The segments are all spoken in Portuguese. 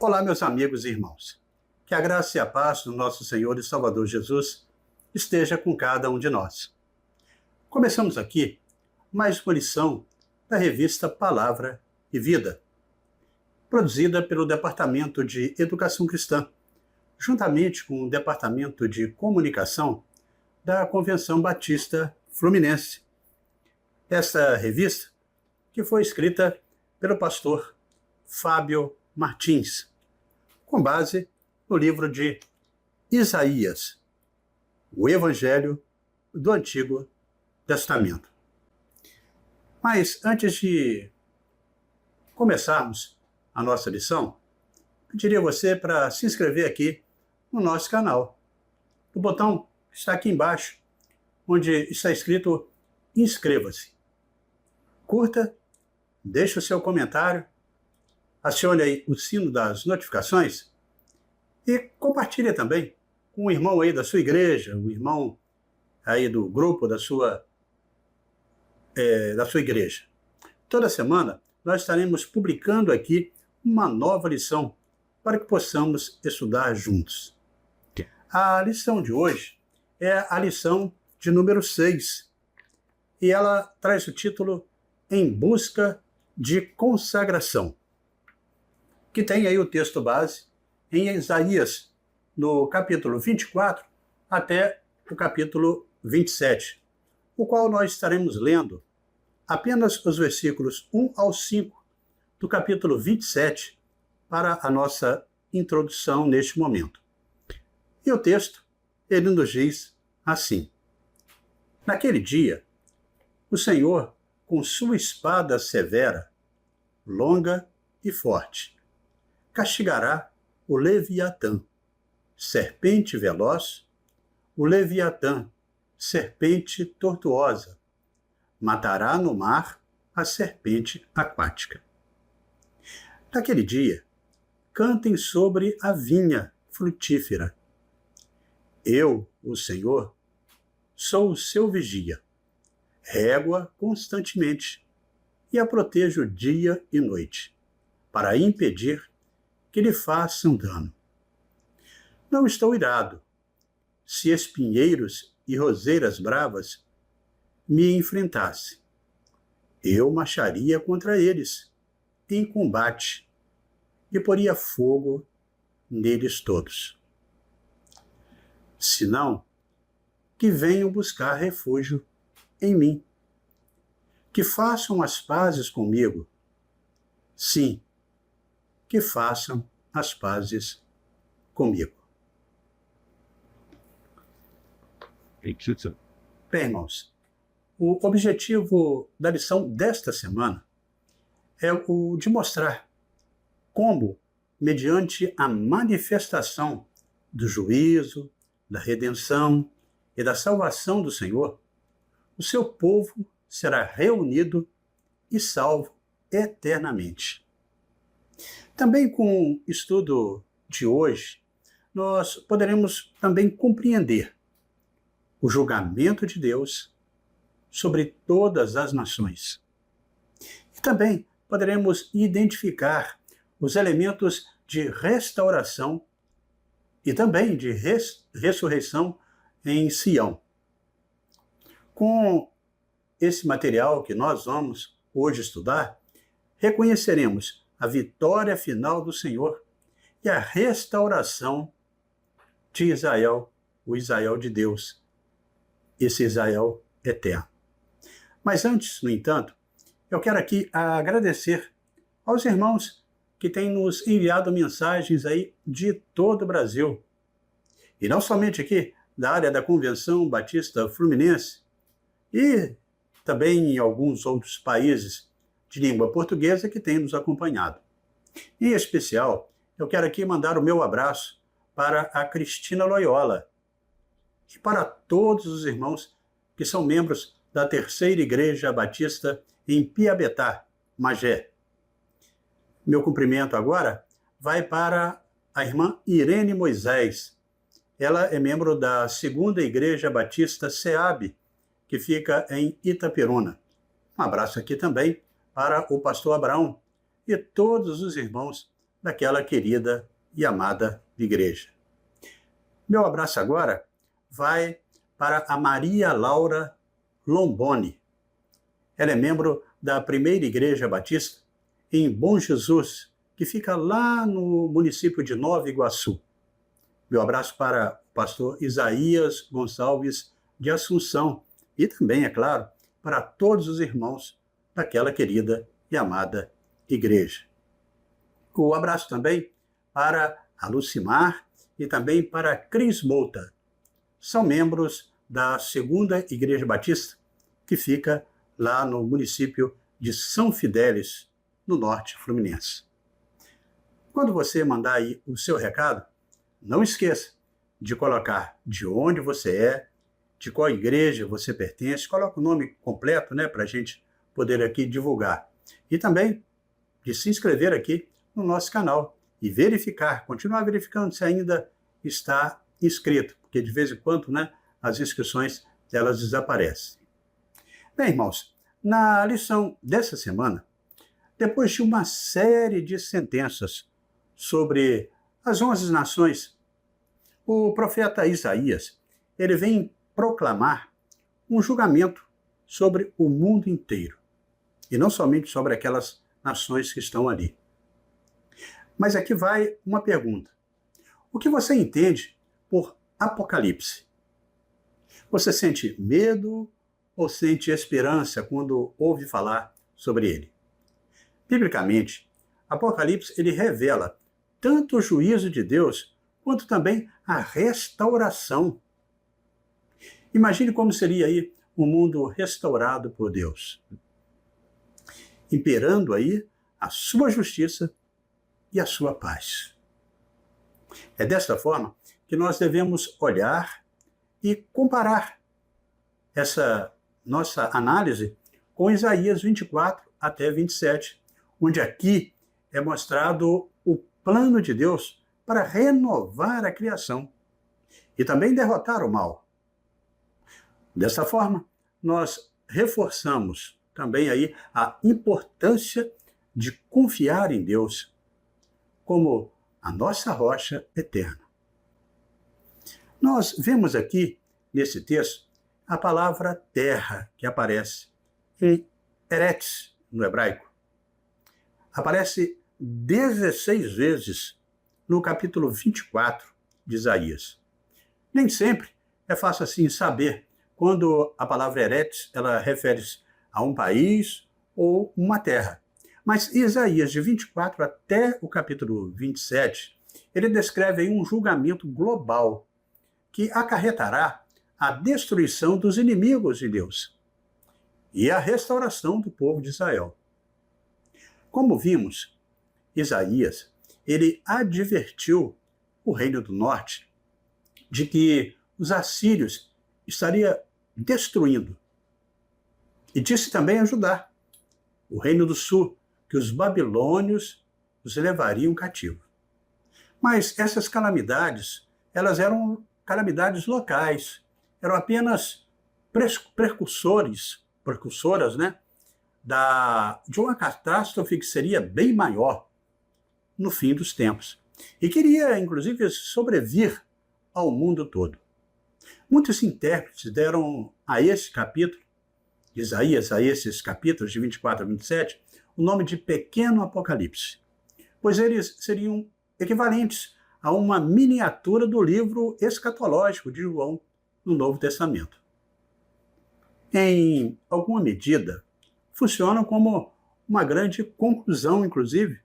Olá, meus amigos e irmãos. Que a graça e a paz do nosso Senhor e Salvador Jesus esteja com cada um de nós. Começamos aqui mais uma lição da revista Palavra e Vida, produzida pelo Departamento de Educação Cristã, juntamente com o Departamento de Comunicação da Convenção Batista Fluminense. Esta revista, que foi escrita pelo pastor Fábio Martins, com base no livro de Isaías, o Evangelho do Antigo Testamento. Mas antes de começarmos a nossa lição, pediria a você para se inscrever aqui no nosso canal. O botão que está aqui embaixo, onde está escrito inscreva-se. Curta, deixe o seu comentário, acione aí o sino das notificações e compartilhe também com o irmão aí da sua igreja, o irmão aí do grupo da sua igreja. Toda semana nós estaremos publicando aqui uma nova lição para que possamos estudar juntos. A lição de hoje é a lição de número 6 e ela traz o título Em Busca de Consagração, que tem aí o texto base em Isaías, no capítulo 24 até o capítulo 27, o qual nós estaremos lendo apenas os versículos 1 ao 5 do capítulo 27 para a nossa introdução neste momento. E o texto, ele nos diz assim: Naquele dia, o Senhor, com sua espada severa, longa e forte, castigará o Leviatã, serpente veloz, o Leviatã, serpente tortuosa, matará no mar a serpente aquática. Naquele dia, cantem sobre a vinha frutífera. Eu, o Senhor, sou o seu vigia, rego-a constantemente e a protejo dia e noite, para impedir que lhe façam dano. Não estou irado. Se espinheiros e roseiras bravas me enfrentassem, eu marcharia contra eles em combate e poria fogo neles todos. Senão, que venham buscar refúgio em mim, que façam as pazes comigo. Sim, que façam as pazes comigo. Bem, irmãos, o objetivo da lição desta semana é o de mostrar como, mediante a manifestação do juízo, da redenção e da salvação do Senhor, o seu povo será reunido e salvo eternamente. Também com o estudo de hoje, nós poderemos também compreender o julgamento de Deus sobre todas as nações. E também poderemos identificar os elementos de restauração e também de ressurreição em Sião. Com esse material que nós vamos hoje estudar, reconheceremos a vitória final do Senhor e a restauração de Israel, o Israel de Deus, esse Israel eterno. Mas antes, no entanto, eu quero aqui agradecer aos irmãos que têm nos enviado mensagens aí de todo o Brasil. E não somente aqui, da área da Convenção Batista Fluminense, e também em alguns outros países de língua portuguesa que têm nos acompanhado. Em especial, eu quero aqui mandar o meu abraço para a Cristina Loyola e para todos os irmãos que são membros da Terceira Igreja Batista em Piabetá, Magé. Meu cumprimento agora vai para a irmã Irene Moisés. Ela é membro da Segunda Igreja Batista SEAB, que fica em Itaperuna. Um abraço aqui também para o pastor Abraão e todos os irmãos daquela querida e amada igreja. Meu abraço agora vai para a Maria Laura Lomboni. Ela é membro da Primeira Igreja Batista em Bom Jesus, que fica lá no município de Nova Iguaçu. Meu abraço para o pastor Isaías Gonçalves de Assunção e também, é claro, para todos os irmãos daquela querida e amada igreja. O abraço também para a Lucimar e também para a Cris Mouta. São membros da Segunda Igreja Batista, que fica lá no município de São Fidélis, no norte fluminense. Quando você mandar aí o seu recado, não esqueça de colocar de onde você é, de qual igreja você pertence, coloca o nome completo, né, para a gente poder aqui divulgar. E também de se inscrever aqui no nosso canal e verificar, continuar verificando se ainda está inscrito, porque de vez em quando, né, as inscrições elas desaparecem. Bem, irmãos, na lição dessa semana, depois de uma série de sentenças sobre as 11 nações, o profeta Isaías, ele vem proclamar um julgamento sobre o mundo inteiro, e não somente sobre aquelas nações que estão ali. Mas aqui vai uma pergunta. O que você entende por Apocalipse? Você sente medo ou sente esperança quando ouve falar sobre ele? Biblicamente, Apocalipse ele revela tanto o juízo de Deus quanto também a restauração. Imagine como seria aí um mundo restaurado por Deus, imperando aí a sua justiça e a sua paz. É desta forma que nós devemos olhar e comparar essa nossa análise com Isaías 24 até 27, onde aqui é mostrado o plano de Deus para renovar a criação e também derrotar o mal. Dessa forma, nós reforçamos também aí a importância de confiar em Deus como a nossa rocha eterna. Nós vemos aqui, nesse texto, a palavra terra, que aparece em Eretz, no hebraico. Aparece 16 vezes no capítulo 24 de Isaías. Nem sempre é fácil assim saber quando a palavra Eretz ela refere-se a um país ou uma terra. Mas Isaías, de 24 até o capítulo 27, ele descreve aí um julgamento global que acarretará a destruição dos inimigos de Deus e a restauração do povo de Israel. Como vimos, Isaías, ele advertiu o reino do norte de que os assírios estariam destruindo. E disse também a Judá, o reino do sul, que os babilônios os levariam cativo. Mas essas calamidades, elas eram calamidades locais, eram apenas precursoras, né, de uma catástrofe que seria bem maior no fim dos tempos. E queria, inclusive, sobrevir ao mundo todo. Muitos intérpretes deram a esse capítulo, de Isaías, a esses capítulos de 24 a 27, o nome de Pequeno Apocalipse, pois eles seriam equivalentes a uma miniatura do livro escatológico de João no Novo Testamento. Em alguma medida, funcionam como uma grande conclusão, inclusive,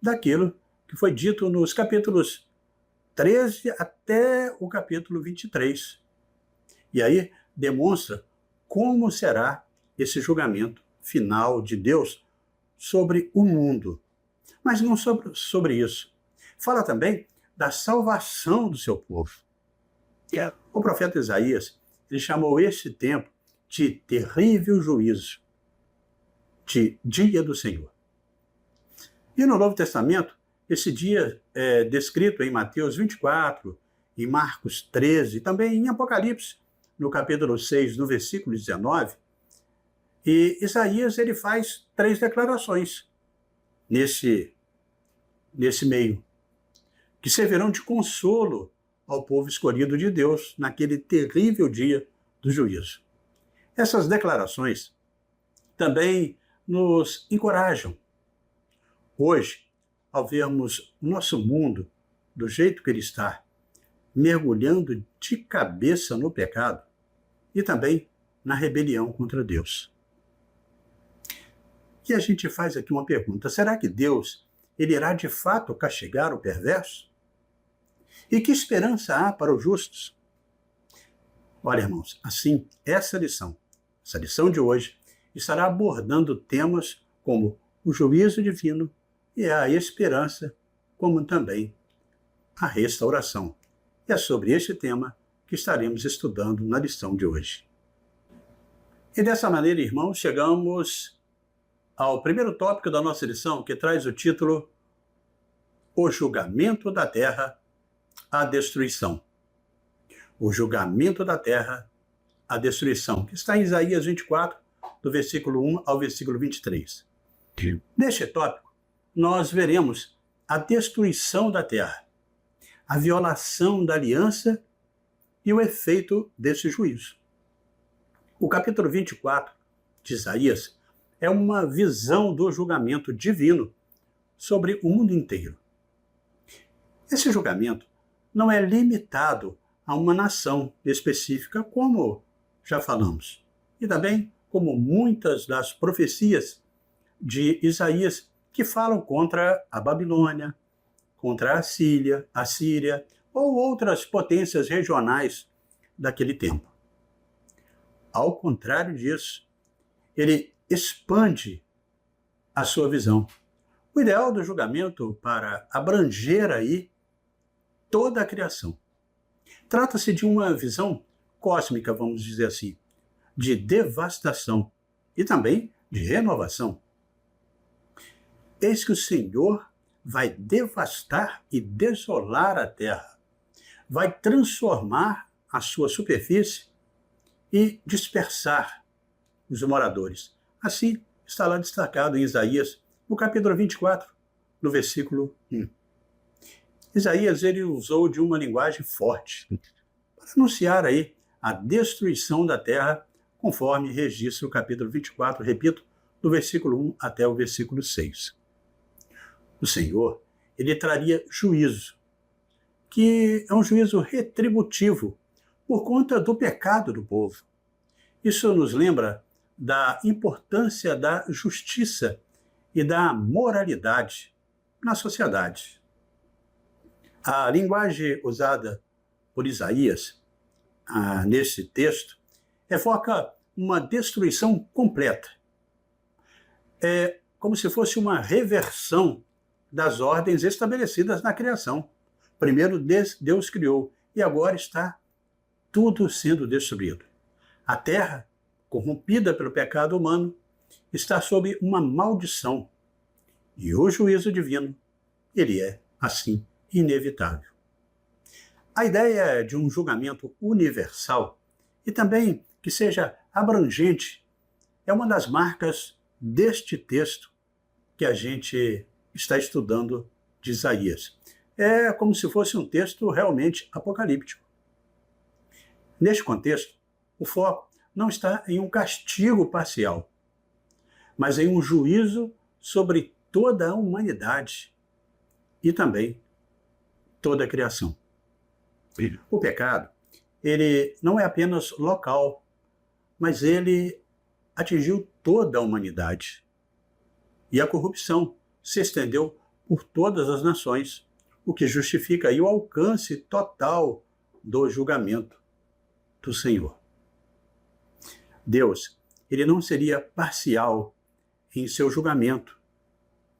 daquilo que foi dito nos capítulos 13 até o capítulo 23. E aí demonstra como será esse julgamento final de Deus sobre o mundo. Mas não sobre isso. Fala também da salvação do seu povo. O profeta Isaías, ele chamou esse tempo de terrível juízo, de dia do Senhor. E no Novo Testamento, esse dia é descrito em Mateus 24, em Marcos 13, também em Apocalipse, no capítulo 6, no versículo 19. E Isaías ele faz 3 declarações nesse nesse meio, que servirão de consolo ao povo escolhido de Deus naquele terrível dia do juízo. Essas declarações também nos encorajam. Hoje, ao vermos o nosso mundo do jeito que ele está, mergulhando de cabeça no pecado e também na rebelião contra Deus. E a gente faz aqui uma pergunta: será que Deus ele irá de fato castigar o perverso? E que esperança há para os justos? Olha, irmãos, assim, essa lição de hoje, estará abordando temas como o juízo divino e a esperança, como também a restauração. E é sobre este tema que estaremos estudando na lição de hoje. E dessa maneira, irmãos, chegamos ao primeiro tópico da nossa lição, que traz o título O julgamento da terra, a destruição. O julgamento da terra, a destruição, que está em Isaías 24, do versículo 1 ao versículo 23. Neste tópico, nós veremos a destruição da terra, a violação da aliança e o efeito desse juízo. O capítulo 24 de Isaías é uma visão do julgamento divino sobre o mundo inteiro. Esse julgamento não é limitado a uma nação específica, como já falamos, e também como muitas das profecias de Isaías que falam contra a Babilônia, contra a Síria ou outras potências regionais daquele tempo. Ao contrário disso, ele expande a sua visão. O ideal do julgamento para abranger aí toda a criação. Trata-se de uma visão cósmica, vamos dizer assim, de devastação e também de renovação. Eis que o Senhor vai devastar e desolar a terra, vai transformar a sua superfície e dispersar os moradores. Assim está lá destacado em Isaías, no capítulo 24, no versículo 1. Isaías ele usou de uma linguagem forte para anunciar aí a destruição da terra, conforme registra o capítulo 24, repito, do versículo 1 até o versículo 6. O Senhor, ele traria juízo, que é um juízo retributivo por conta do pecado do povo. Isso nos lembra da importância da justiça e da moralidade na sociedade. A linguagem usada por Isaías nesse texto evoca uma destruição completa. É como se fosse uma reversão das ordens estabelecidas na criação. Primeiro Deus criou e agora está tudo sendo destruído. A terra, corrompida pelo pecado humano, está sob uma maldição. E o juízo divino, ele é, assim, inevitável. A ideia de um julgamento universal e também que seja abrangente é uma das marcas deste texto que a gente está estudando de Isaías. É como se fosse um texto realmente apocalíptico. Neste contexto, o foco não está em um castigo parcial, mas em um juízo sobre toda a humanidade e também toda a criação. O pecado, ele não é apenas local, mas ele atingiu toda a humanidade. E a corrupção se estendeu por todas as nações, o que justifica aí o alcance total do julgamento do Senhor. Deus, ele não seria parcial em seu julgamento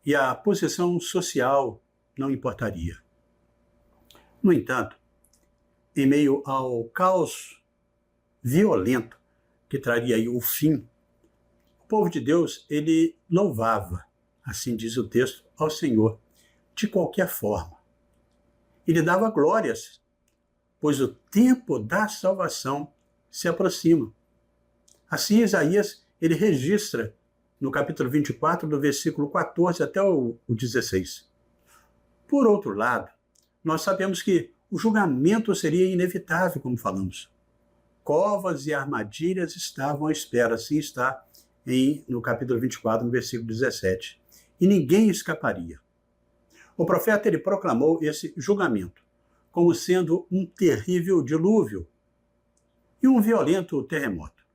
e a posição social não importaria. No entanto, em meio ao caos violento que traria aí o fim, o povo de Deus, ele louvava, assim diz o texto, ao Senhor, de qualquer forma. Ele dava glórias, pois o tempo da salvação se aproxima. Assim, Isaías, ele registra no capítulo 24, do versículo 14 até o 16. Por outro lado, nós sabemos que o julgamento seria inevitável, como falamos. Covas e armadilhas estavam à espera, assim está no capítulo 24, no versículo 17. E ninguém escaparia. O profeta ele proclamou esse julgamento como sendo um terrível dilúvio e um violento terremoto.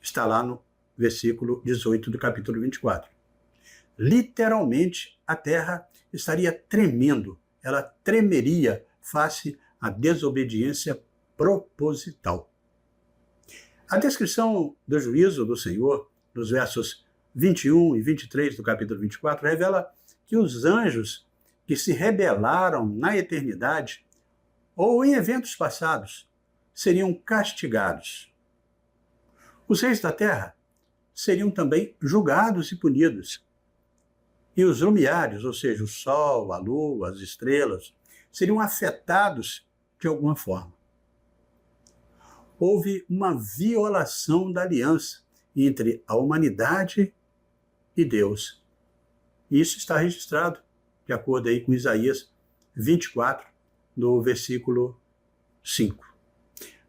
Está lá no versículo 18 do capítulo 24. Literalmente, a terra estaria tremendo, ela tremeria face à desobediência proposital. A descrição do juízo do Senhor, nos versos 21 e 23 do capítulo 24, revela que os anjos que se rebelaram na eternidade ou em eventos passados seriam castigados. Os reis da terra seriam também julgados e punidos. E os lumiares, ou seja, o sol, a lua, as estrelas, seriam afetados de alguma forma. Houve uma violação da aliança entre a humanidade e Deus. Isso está registrado, de acordo aí com Isaías 24, no versículo 5.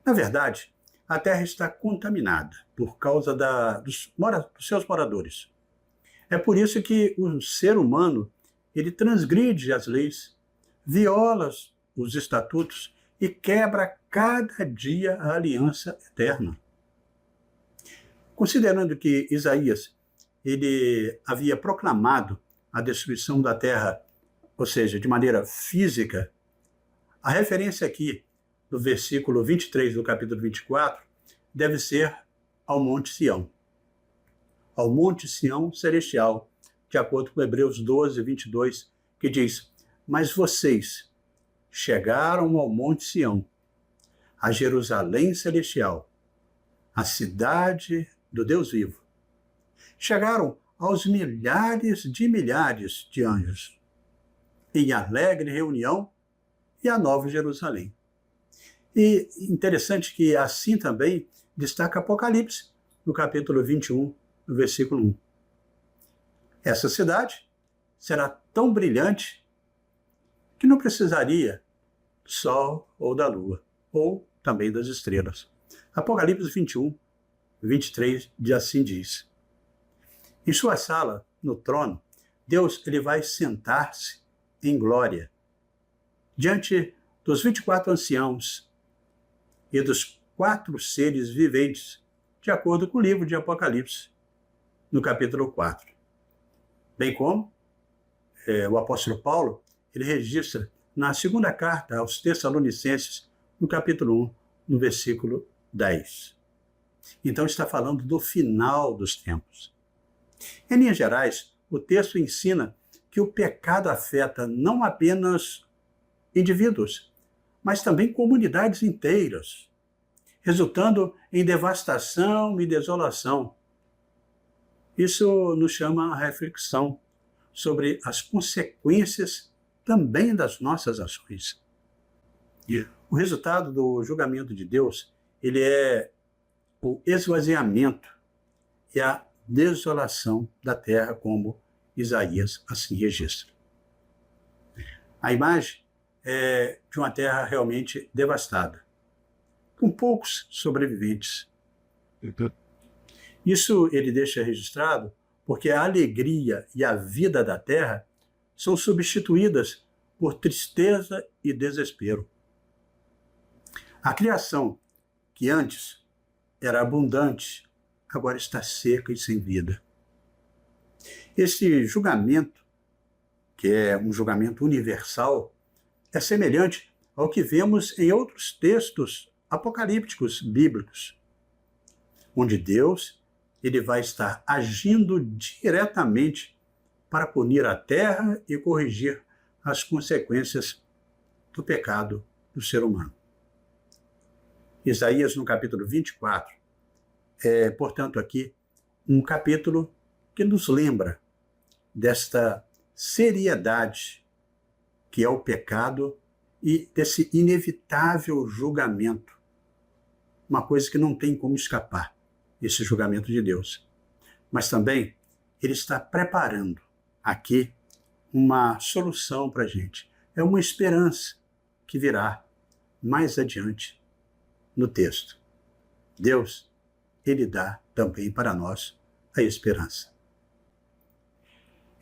Na verdade, a terra está contaminada por causa dos seus moradores. É por isso que o ser humano ele transgride as leis, viola os estatutos e quebra cada dia a aliança eterna. Considerando que Isaías ele havia proclamado a destruição da terra, ou seja, de maneira física, a referência aqui do versículo 23 do capítulo 24 deve ser ao Monte Sião. Ao Monte Sião celestial, de acordo com Hebreus 12, 22, que diz: mas vocês chegaram ao Monte Sião, a Jerusalém celestial, a cidade do Deus vivo. Chegaram aos milhares de anjos, em alegre reunião e a Nova Jerusalém. E interessante que assim também destaca Apocalipse, no capítulo 21, no versículo 1. Essa cidade será tão brilhante que não precisaria do sol ou da lua, ou também das estrelas. Apocalipse 21, 23, assim diz. Em sua sala, no trono, Deus ele vai sentar-se em glória, diante dos 24 anciãos e dos 4 seres viventes, de acordo com o livro de Apocalipse, no capítulo 4. Bem como o apóstolo Paulo, ele registra na segunda carta aos Tessalonicenses, no capítulo 1, no versículo 10. Então está falando do final dos tempos. Em linhas gerais, o texto ensina que o pecado afeta não apenas indivíduos, mas também comunidades inteiras, resultando em devastação e desolação. Isso nos chama a reflexão sobre as consequências também das nossas ações. O resultado do julgamento de Deus, ele é o esvaziamento e a desolação da terra, como Isaías assim registra. A imagem é de uma terra realmente devastada, com poucos sobreviventes. Isso ele deixa registrado porque a alegria e a vida da terra são substituídas por tristeza e desespero. A criação, que antes era abundante, agora está seca e sem vida. Esse julgamento, que é um julgamento universal, é semelhante ao que vemos em outros textos apocalípticos bíblicos, onde Deus ele vai estar agindo diretamente para punir a terra e corrigir as consequências do pecado do ser humano. Isaías, no capítulo 24, portanto, aqui um capítulo que nos lembra desta seriedade que é o pecado e desse inevitável julgamento. Uma coisa que não tem como escapar, esse julgamento de Deus. Mas também ele está preparando aqui uma solução para a gente. É uma esperança que virá mais adiante no texto. Deus, Ele dá também para nós a esperança.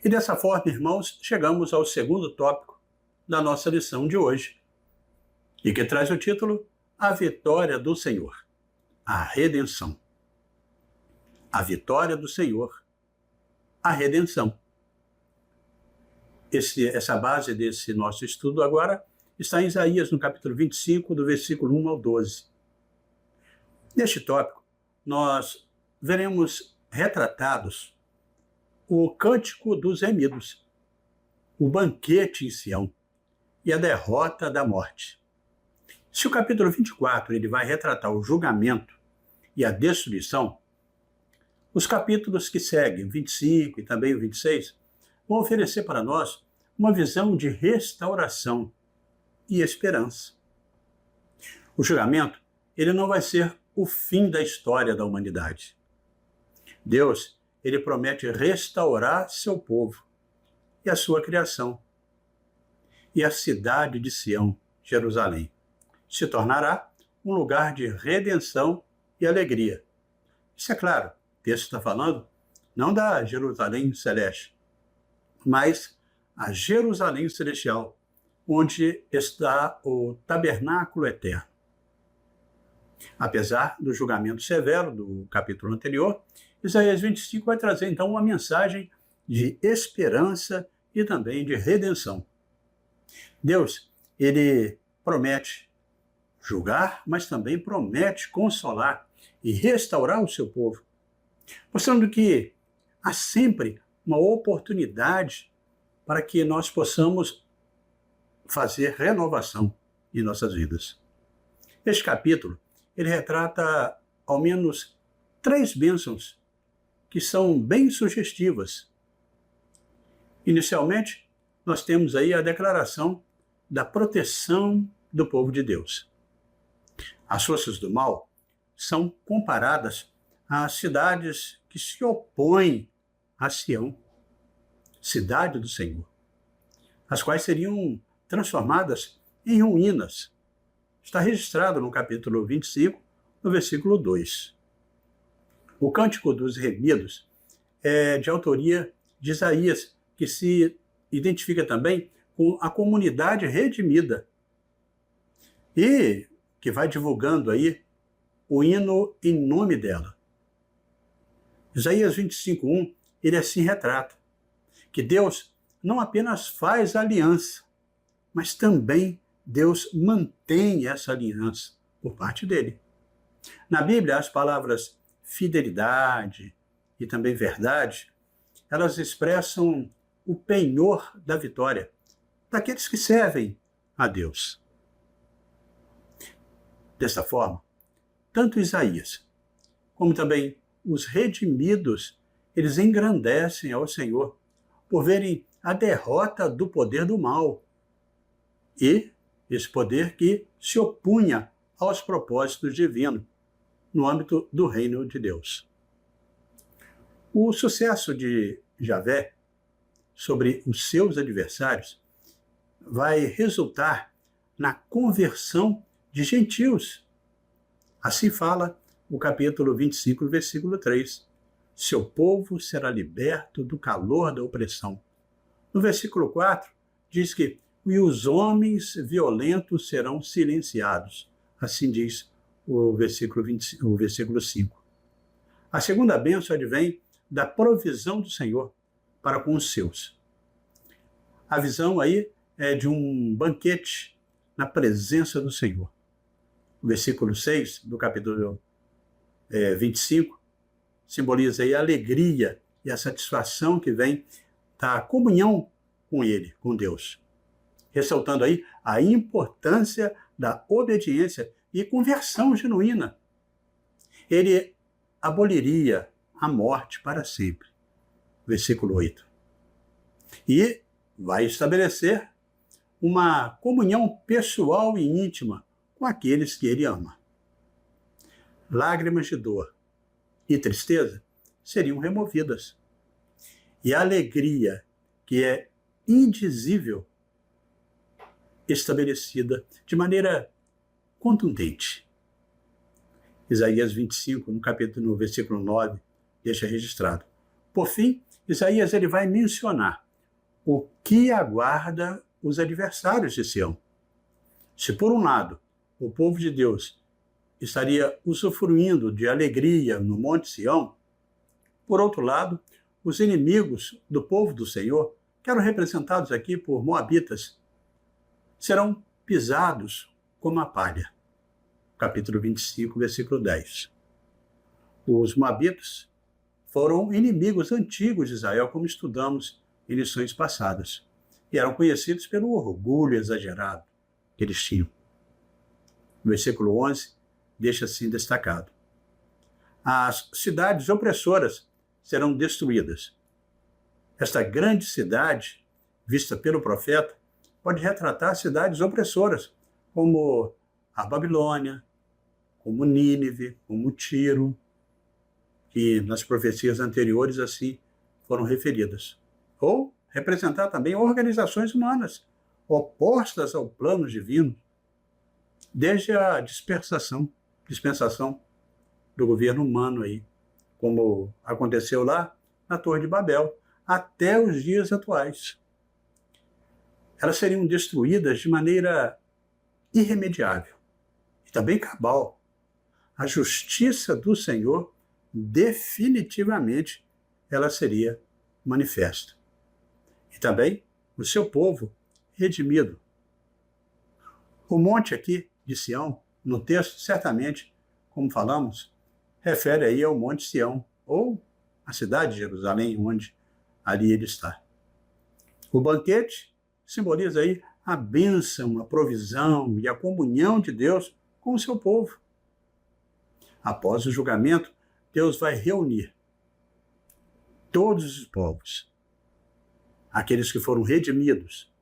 E dessa forma, irmãos, chegamos ao segundo tópico da nossa lição de hoje, e que traz o título A Vitória do Senhor, a Redenção. A vitória do Senhor, a redenção. Essa base desse nosso estudo agora está em Isaías, no capítulo 25, do versículo 1 ao 12. Neste tópico, nós veremos retratados o cântico dos remidos, o banquete em Sião e a derrota da morte. Se o capítulo 24 ele vai retratar o julgamento e a destruição, os capítulos que seguem, o 25 e também o 26, vão oferecer para nós uma visão de restauração e esperança. O julgamento ele não vai ser o fim da história da humanidade. Deus ele promete restaurar seu povo e a sua criação. E a cidade de Sião, Jerusalém, se tornará um lugar de redenção e alegria. Isso é claro, o texto está falando não da Jerusalém celeste, mas a Jerusalém celestial, onde está o tabernáculo eterno. Apesar do julgamento severo do capítulo anterior, Isaías 25 vai trazer então uma mensagem de esperança e também de redenção. Deus, ele promete julgar, mas também promete consolar e restaurar o seu povo, mostrando que há sempre uma oportunidade para que nós possamos fazer renovação em nossas vidas. Este capítulo, ele retrata ao menos 3 bênçãos que são bem sugestivas. Inicialmente, nós temos aí a declaração da proteção do povo de Deus. As forças do mal são comparadas às cidades que se opõem a Sião, cidade do Senhor, as quais seriam transformadas em ruínas. Está registrado no capítulo 25, no versículo 2. O Cântico dos Remidos é de autoria de Isaías, que se identifica também com a comunidade redimida e que vai divulgando aí o hino em nome dela. Isaías 25:1, ele assim retrata que Deus não apenas faz aliança, mas também Deus mantém essa aliança por parte dele. Na Bíblia, as palavras fidelidade e também verdade, elas expressam o penhor da vitória daqueles que servem a Deus. Dessa forma, tanto Isaías como também os redimidos, eles engrandecem ao Senhor por verem a derrota do poder do mal e esse poder que se opunha aos propósitos divinos no âmbito do reino de Deus. O sucesso de Javé sobre os seus adversários vai resultar na conversão de gentios. Assim fala o capítulo 25, versículo 3. Seu povo será liberto do calor da opressão. No versículo 4, diz que e os homens violentos serão silenciados. Assim diz o versículo 5. A segunda bênção advém da provisão do Senhor para com os seus. A visão aí é de um banquete na presença do Senhor. O versículo 6 do capítulo 25 simboliza aí a alegria e a satisfação que vem da comunhão com Ele, com Deus. Ressaltando aí a importância da obediência e conversão genuína. Ele aboliria a morte para sempre. Versículo 8. E vai estabelecer uma comunhão pessoal e íntima com aqueles que ele ama. Lágrimas de dor e tristeza seriam removidas. E a alegria que é indizível estabelecida de maneira contundente. Isaías 25, no versículo 9, deixa registrado. Por fim, Isaías ele vai mencionar o que aguarda os adversários de Sião. Se, por um lado, o povo de Deus estaria usufruindo de alegria no Monte Sião, por outro lado, os inimigos do povo do Senhor, que eram representados aqui por moabitas, serão pisados como a palha. Capítulo 25, versículo 10. Os moabitas foram inimigos antigos de Israel, como estudamos em lições passadas, e eram conhecidos pelo orgulho exagerado que eles tinham. O versículo 11 deixa assim destacado. As cidades opressoras serão destruídas. Esta grande cidade, vista pelo profeta, pode retratar cidades opressoras, como a Babilônia, como Nínive, como Tiro, que nas profecias anteriores assim foram referidas. Ou representar também organizações humanas, opostas ao plano divino, desde a dispensação do governo humano aí, como aconteceu lá na Torre de Babel, até os dias atuais. Elas seriam destruídas de maneira irremediável e também cabal. A justiça do Senhor, definitivamente, ela seria manifesta. E também o seu povo redimido. O monte aqui de Sião, no texto, certamente, como falamos, refere aí ao Monte Sião, ou a cidade de Jerusalém, onde ali ele está. O banquete simboliza aí a bênção, a provisão e a comunhão de Deus com o seu povo. Após o julgamento, Deus vai reunir todos os povos, aqueles que foram redimidos,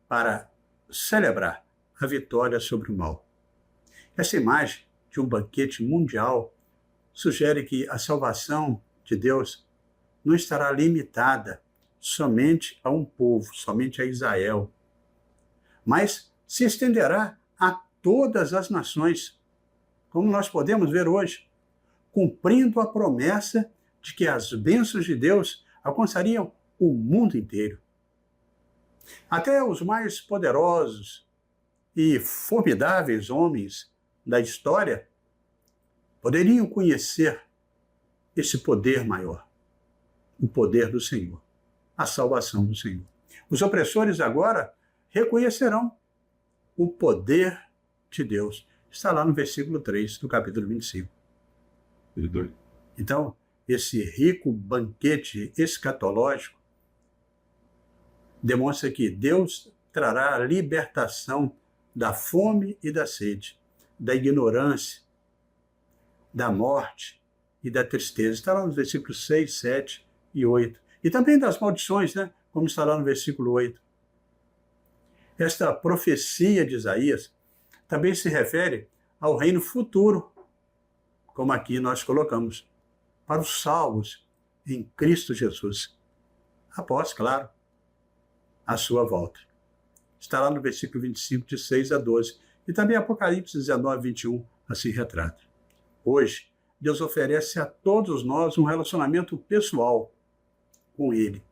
para celebrar a vitória sobre o mal. Essa imagem de um banquete mundial sugere que a salvação de Deus não estará limitada somente a um povo, somente a Israel, mas se estenderá a todas as nações, como nós podemos ver hoje, cumprindo a promessa de que as bênçãos de Deus alcançariam o mundo inteiro. Até os mais poderosos e formidáveis homens da história poderiam conhecer esse poder maior, o poder do Senhor, a salvação do Senhor. Os opressores agora reconhecerão o poder de Deus. Está lá no versículo 3 do capítulo 25. Então, esse rico banquete escatológico demonstra que Deus trará a libertação da fome e da sede, da ignorância, da morte e da tristeza. Está lá nos versículos 6, 7 e 8. E também das maldições, né? Como está lá no versículo 8. Esta profecia de Isaías também se refere ao reino futuro, como aqui nós colocamos, para os salvos em Cristo Jesus, após, claro, a sua volta. Está lá no versículo 25, de 6 a 12. E também Apocalipse 19, 21, assim retrata. Hoje, Deus oferece a todos nós um relacionamento pessoal com Ele,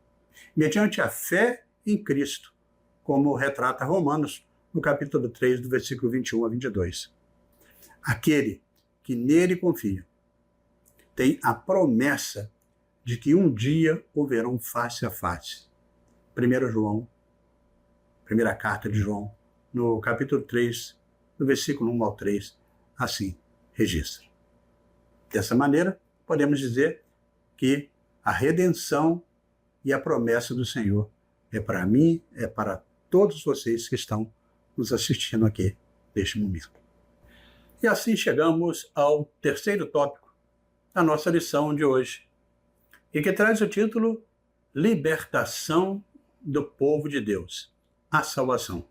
mediante a fé em Cristo, como retrata Romanos, no capítulo 3, do versículo 21 a 22. Aquele que nele confia tem a promessa de que um dia o verão face a face. 1 João, primeira carta de João, no capítulo 3, do versículo 1 ao 3, assim registra. Dessa maneira, podemos dizer que a redenção e a promessa do Senhor é para mim, é para todos vocês que estão nos assistindo aqui neste momento. E assim chegamos ao terceiro tópico da nossa lição de hoje, e que traz o título Libertação do povo de Deus, a salvação.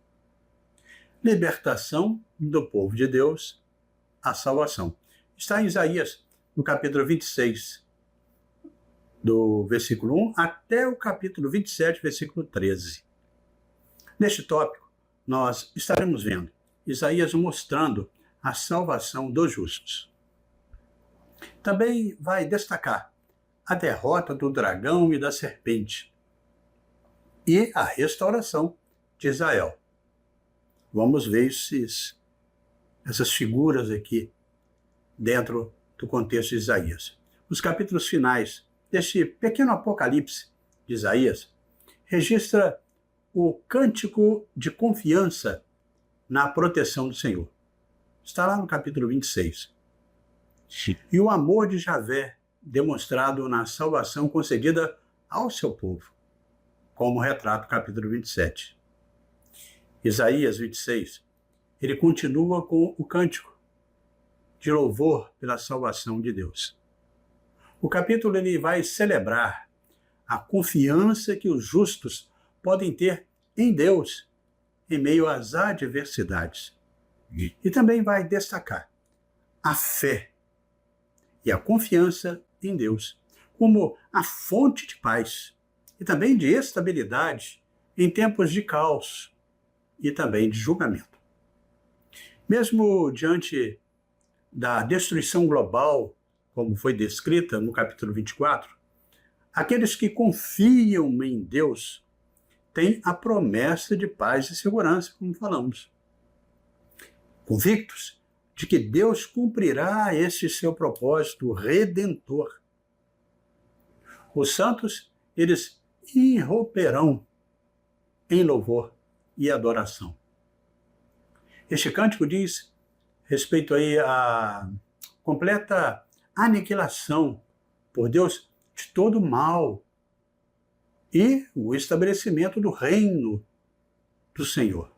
Libertação do povo de Deus, a salvação. Está em Isaías, no capítulo 26, do versículo 1 até o capítulo 27, versículo 13. Neste tópico, nós estaremos vendo Isaías mostrando a salvação dos justos. Também vai destacar a derrota do dragão e da serpente e a restauração de Israel. Vamos ver essas figuras aqui dentro do contexto de Isaías. Os capítulos finais deste pequeno apocalipse de Isaías registra o cântico de confiança na proteção do Senhor. Está lá no capítulo 26. E o amor de Javé demonstrado na salvação concedida ao seu povo, como retrata o capítulo 27. Isaías 26, ele continua com o cântico de louvor pela salvação de Deus. O capítulo ele vai celebrar a confiança que os justos podem ter em Deus em meio às adversidades. E também vai destacar a fé e a confiança em Deus como a fonte de paz e também de estabilidade em tempos de caos e também de julgamento. Mesmo diante da destruição global, como foi descrita no capítulo 24, aqueles que confiam em Deus têm a promessa de paz e segurança, como falamos. Convictos de que Deus cumprirá esse seu propósito redentor. Os santos, eles irromperão em louvor e adoração. Este cântico diz respeito aí à completa aniquilação por Deus de todo mal e o estabelecimento do reino do Senhor.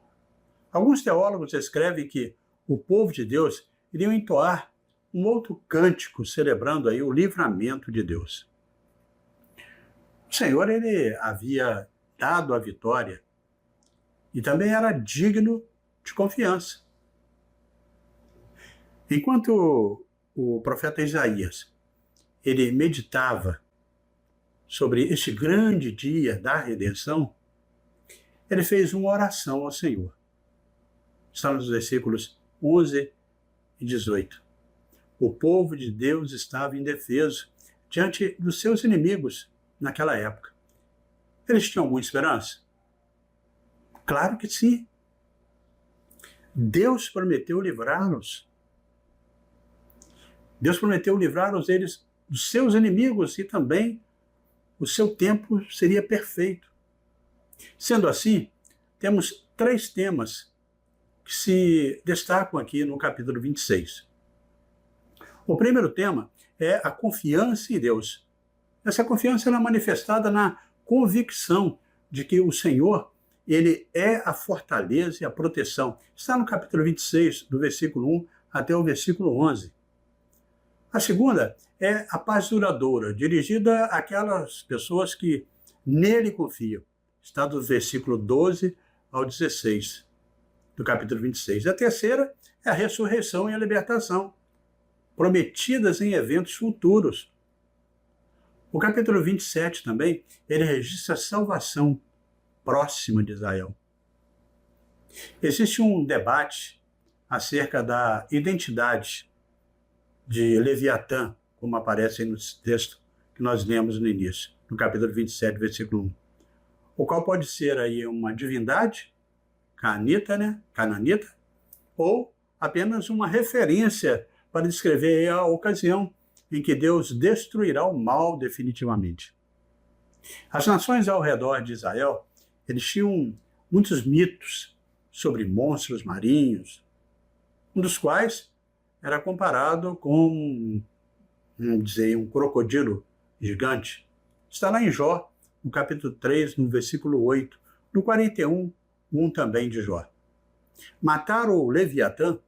Alguns teólogos escrevem que o povo de Deus iriam entoar um outro cântico celebrando aí o livramento de Deus. O Senhor, ele havia dado a vitória e também era digno de confiança. Enquanto o profeta Isaías, ele meditava sobre este grande dia da redenção, ele fez uma oração ao Senhor. Está nos versículos 11 e 18. O povo de Deus estava indefeso diante dos seus inimigos naquela época. Eles tinham alguma esperança? Claro que sim. Deus prometeu livrá-los. Deus prometeu livrá-los eles dos seus inimigos e também o seu tempo seria perfeito. Sendo assim, temos 3 temas que se destacam aqui no capítulo 26. O primeiro tema é a confiança em Deus. Essa confiança é manifestada na convicção de que o Senhor, ele é a fortaleza e a proteção. Está no capítulo 26, do versículo 1 até o versículo 11. A segunda é a paz duradoura, dirigida àquelas pessoas que nele confiam. Está do versículo 12 ao 16 do capítulo 26. A terceira é a ressurreição e a libertação, prometidas em eventos futuros. O capítulo 27 também, ele registra a salvação próxima de Israel. Existe um debate acerca da identidade de Leviatã, como aparece no texto que nós lemos no início, no capítulo 27, versículo 1. O qual pode ser aí uma divindade, cananita, ou apenas uma referência para descrever a ocasião em que Deus destruirá o mal definitivamente. As nações ao redor de Israel, eles tinham muitos mitos sobre monstros marinhos, um dos quais era comparado com, vamos dizer, um crocodilo gigante. Está lá em Jó, no capítulo 3, no versículo 8, no 41, também de Jó. Matar o Leviatã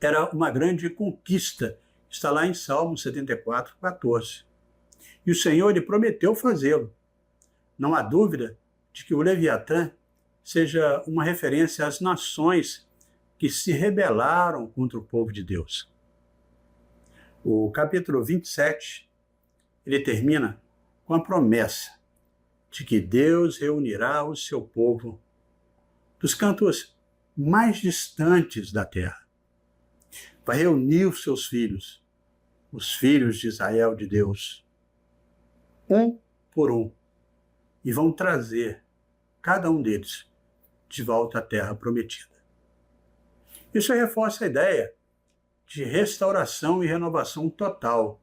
era uma grande conquista. Está lá em Salmo 74, 14. E o Senhor lhe prometeu fazê-lo. Não há dúvida de que o Leviatã seja uma referência às nações que se rebelaram contra o povo de Deus. O capítulo 27, ele termina com a promessa de que Deus reunirá o seu povo dos cantos mais distantes da terra. Vai reunir os seus filhos, os filhos de Israel de Deus, um por um, e vão trazer cada um deles de volta à terra prometida. Isso reforça a ideia de restauração e renovação total,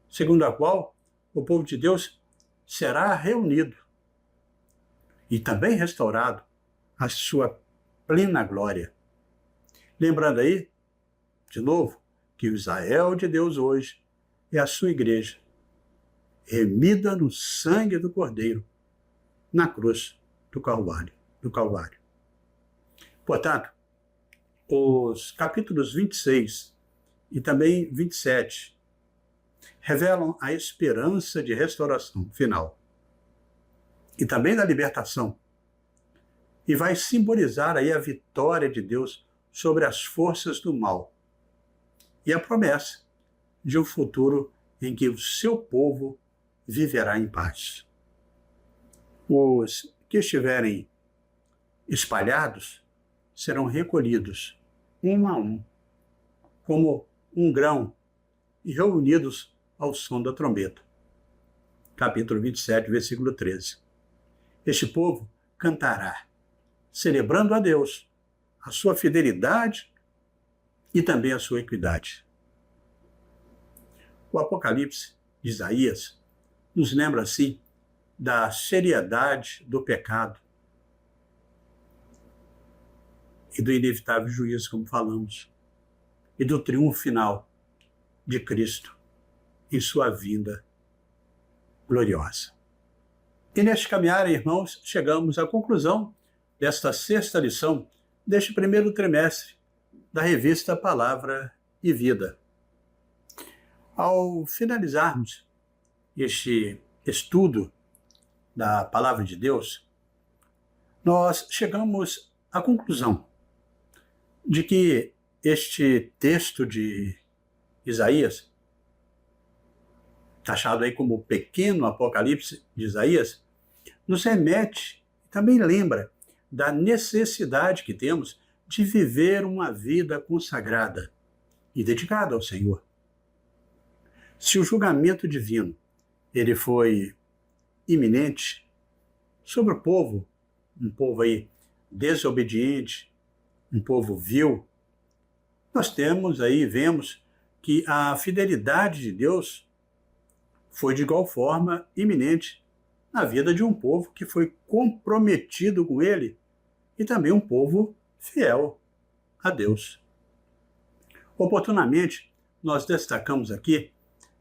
segundo a qual o povo de Deus será reunido e também restaurado à sua plena glória. Lembrando aí, de novo, que o Israel de Deus hoje é a sua igreja, remida no sangue do Cordeiro, na cruz do Calvário. Portanto, os capítulos 26 e também 27 revelam a esperança de restauração final e também da libertação, e vai simbolizar aí a vitória de Deus sobre as forças do mal e a promessa de um futuro em que o seu povo viverá em paz. Os que estiverem espalhados serão recolhidos um a um, como um grão, e reunidos ao som da trombeta. Capítulo 27, versículo 13. Este povo cantará, celebrando a Deus, a sua fidelidade e também a sua equidade. O Apocalipse de Isaías nos lembra, assim, da seriedade do pecado e do inevitável juízo, como falamos, e do triunfo final de Cristo em sua vinda gloriosa. E neste caminhar, irmãos, chegamos à conclusão desta sexta lição deste primeiro trimestre da revista Palavra e Vida. Ao finalizarmos este estudo da Palavra de Deus, nós chegamos à conclusão de que este texto de Isaías, taxado aí como o pequeno Apocalipse de Isaías, nos remete e também lembra da necessidade que temos de viver uma vida consagrada e dedicada ao Senhor. Se o julgamento divino ele foi iminente sobre o povo, um povo aí desobediente, um povo vil, nós vemos que a fidelidade de Deus foi de igual forma iminente na vida de um povo que foi comprometido com ele e também um povo fiel a Deus. Oportunamente, nós destacamos aqui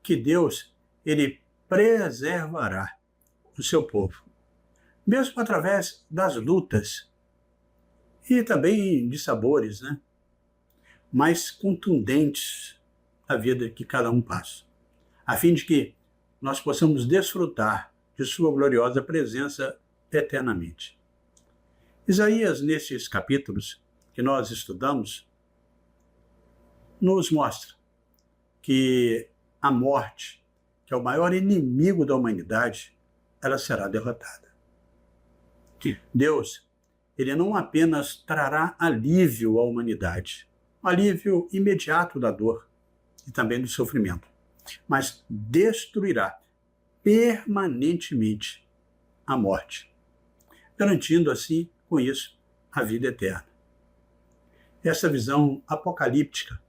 que Deus, ele preservará o seu povo, mesmo através das lutas e também de sabores, mais contundentes da vida que cada um passa, a fim de que nós possamos desfrutar de sua gloriosa presença eternamente. Isaías, nesses capítulos que nós estudamos, nos mostra que a morte, que é o maior inimigo da humanidade, ela será derrotada. Deus, ele não apenas trará alívio à humanidade, um alívio imediato da dor e também do sofrimento, mas destruirá permanentemente a morte, garantindo assim, com isso, a vida eterna. Essa visão apocalíptica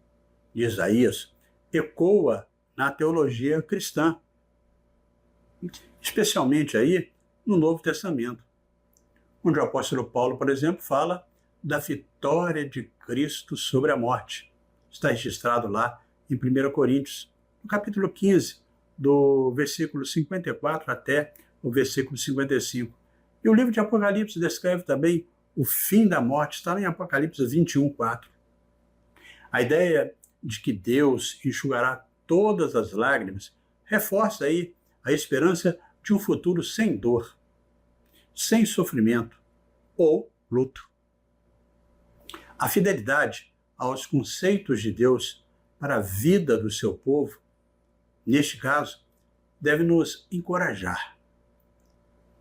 de Isaías ecoa na teologia cristã, especialmente aí no Novo Testamento, onde o apóstolo Paulo, por exemplo, fala da vitória de Cristo sobre a morte. Está registrado lá em 1 Coríntios, no capítulo 15, do versículo 54 até o versículo 55. E o livro de Apocalipse descreve também o fim da morte, está em Apocalipse 21, 4. A ideia de que Deus enxugará todas as lágrimas reforça aí a esperança de um futuro sem dor, sem sofrimento ou luto. A fidelidade aos conceitos de Deus para a vida do seu povo, neste caso, deve nos encorajar.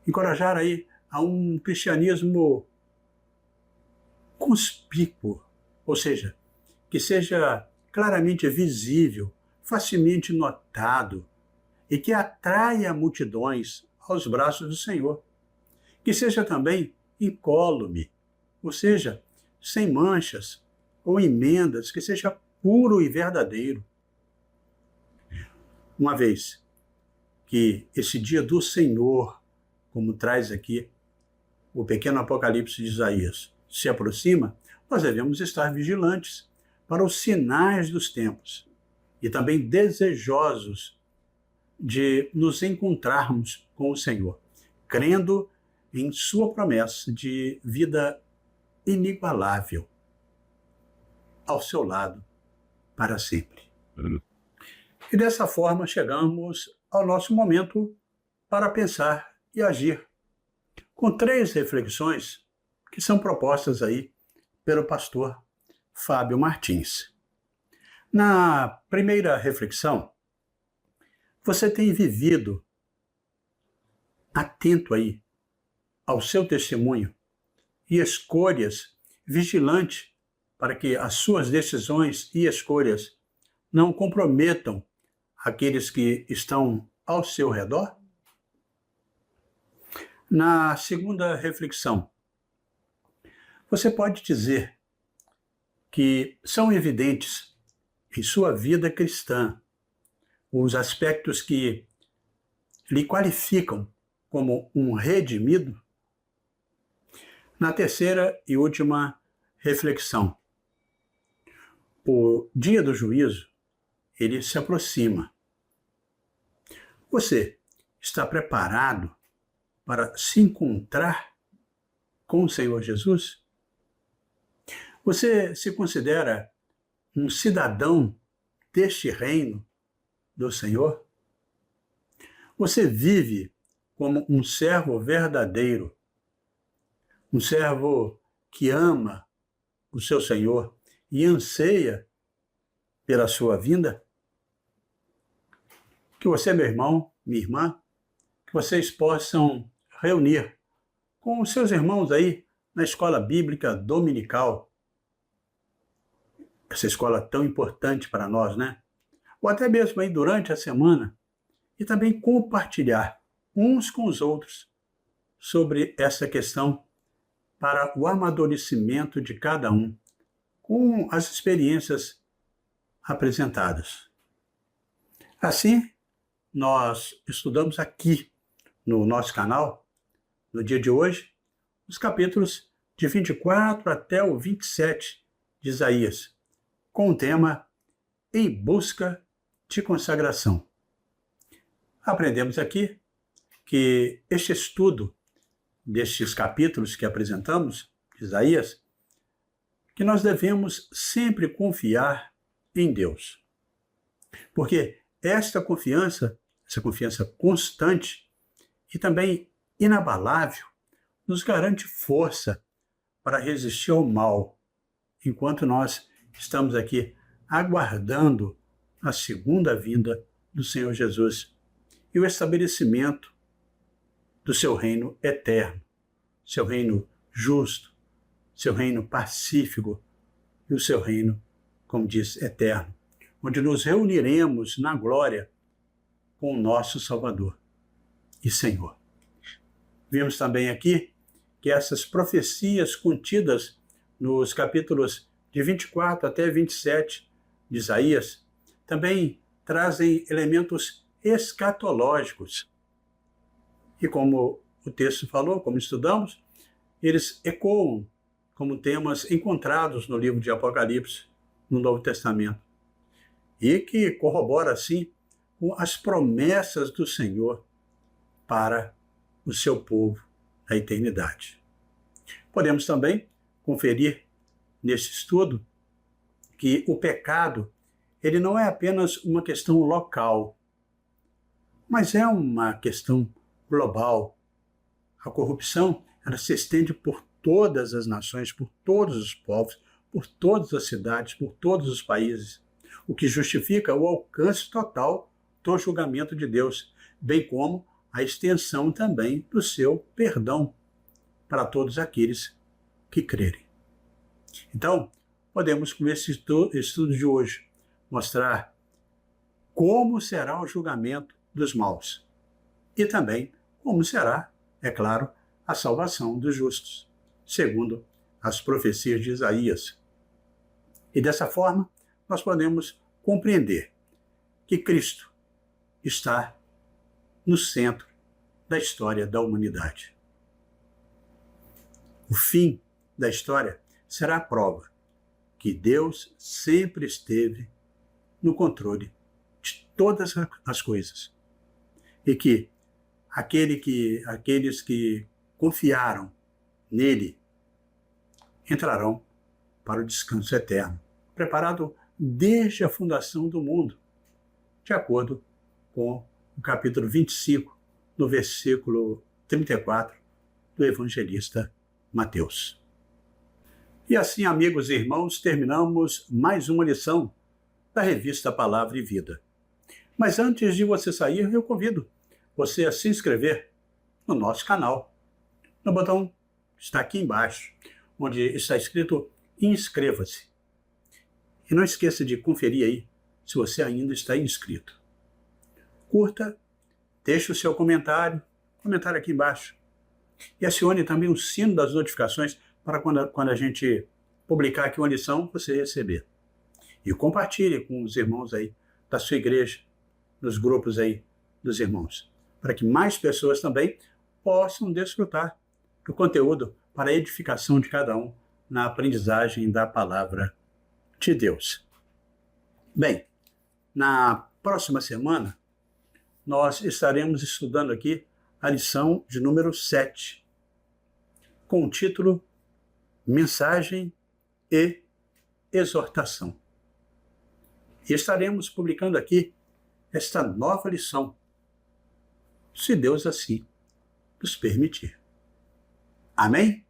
Encorajar aí a um cristianismo conspícuo, ou seja, que seja claramente visível, facilmente notado e que atraia multidões aos braços do Senhor. Que seja também incólume, ou seja, sem manchas ou emendas, que seja puro e verdadeiro. Uma vez que esse dia do Senhor, como traz aqui o pequeno Apocalipse de Isaías, se aproxima, nós devemos estar vigilantes para os sinais dos tempos e também desejosos de nos encontrarmos com o Senhor, crendo em sua promessa de vida inigualável ao seu lado para sempre. E dessa forma chegamos ao nosso momento para pensar e agir, com 3 reflexões que são propostas aí pelo pastor Fábio Martins. Na primeira reflexão, você tem vivido atento aí ao seu testemunho e escolhas, vigilante para que as suas decisões e escolhas não comprometam aqueles que estão ao seu redor? Na segunda reflexão, você pode dizer que são evidentes em sua vida cristã os aspectos que lhe qualificam como um redimido? Na terceira e última reflexão, o dia do juízo, ele se aproxima. Você está preparado para se encontrar com o Senhor Jesus? Você se considera um cidadão deste reino do Senhor? Você vive como um servo verdadeiro, um servo que ama o seu Senhor e anseia pela sua vinda? Que você, meu irmão, minha irmã, que vocês possam reunir com os seus irmãos aí na escola bíblica dominical, essa escola tão importante para nós, né? Ou até mesmo aí durante a semana, e também compartilhar uns com os outros sobre essa questão para o amadurecimento de cada um, com as experiências apresentadas. Assim, nós estudamos aqui no nosso canal, no dia de hoje, os capítulos de 24 até o 27 de Isaías, com o tema Em Busca de Consagração. Aprendemos aqui que este estudo destes capítulos que apresentamos, de Isaías, que nós devemos sempre confiar em Deus. Porque essa confiança constante e também inabalável, nos garante força para resistir ao mal, enquanto nós estamos aqui aguardando a segunda vinda do Senhor Jesus e o estabelecimento do seu reino eterno, seu reino justo, seu reino pacífico e o seu reino, como diz, eterno, onde nos reuniremos na glória com o nosso Salvador e Senhor. Vimos também aqui que essas profecias contidas nos capítulos de 24 até 27 de Isaías também trazem elementos escatológicos. E como o texto falou, como estudamos, eles ecoam como temas encontrados no livro de Apocalipse, no Novo Testamento, e que corrobora, assim, com as promessas do Senhor para o seu povo na eternidade. Podemos também conferir neste estudo que o pecado, ele não é apenas uma questão local, mas é uma questão global. A corrupção, ela se estende por todas as nações, por todos os povos, por todas as cidades, por todos os países, o que justifica o alcance total do julgamento de Deus, bem como a extensão também do seu perdão para todos aqueles que crerem. Então, podemos, com esse estudo de hoje, mostrar como será o julgamento dos maus e também como será, é claro, a salvação dos justos, segundo as profecias de Isaías. E dessa forma, nós podemos compreender que Cristo está no centro da história da humanidade. O fim da história será a prova que Deus sempre esteve no controle de todas as coisas e que aqueles que confiaram nele entrarão para o descanso eterno, preparado desde a fundação do mundo, de acordo com o capítulo 25, no versículo 34 do evangelista Mateus. E assim, amigos e irmãos, terminamos mais uma lição da revista Palavra e Vida. Mas antes de você sair, eu convido você a se inscrever no nosso canal, no botão que está aqui embaixo, onde está escrito inscreva-se. E não esqueça de conferir aí se você ainda está inscrito. Curta, deixe o seu comentário aqui embaixo. E acione também o sino das notificações para quando a gente publicar aqui uma lição, você receber. E compartilhe com os irmãos aí da sua igreja, nos grupos aí dos irmãos, para que mais pessoas também possam desfrutar do conteúdo para a edificação de cada um na aprendizagem da palavra de Deus. Bem, na próxima semana, nós estaremos estudando aqui a lição de número 7, com o título Mensagem e Exortação. E estaremos publicando aqui esta nova lição, se Deus assim nos permitir. Amém?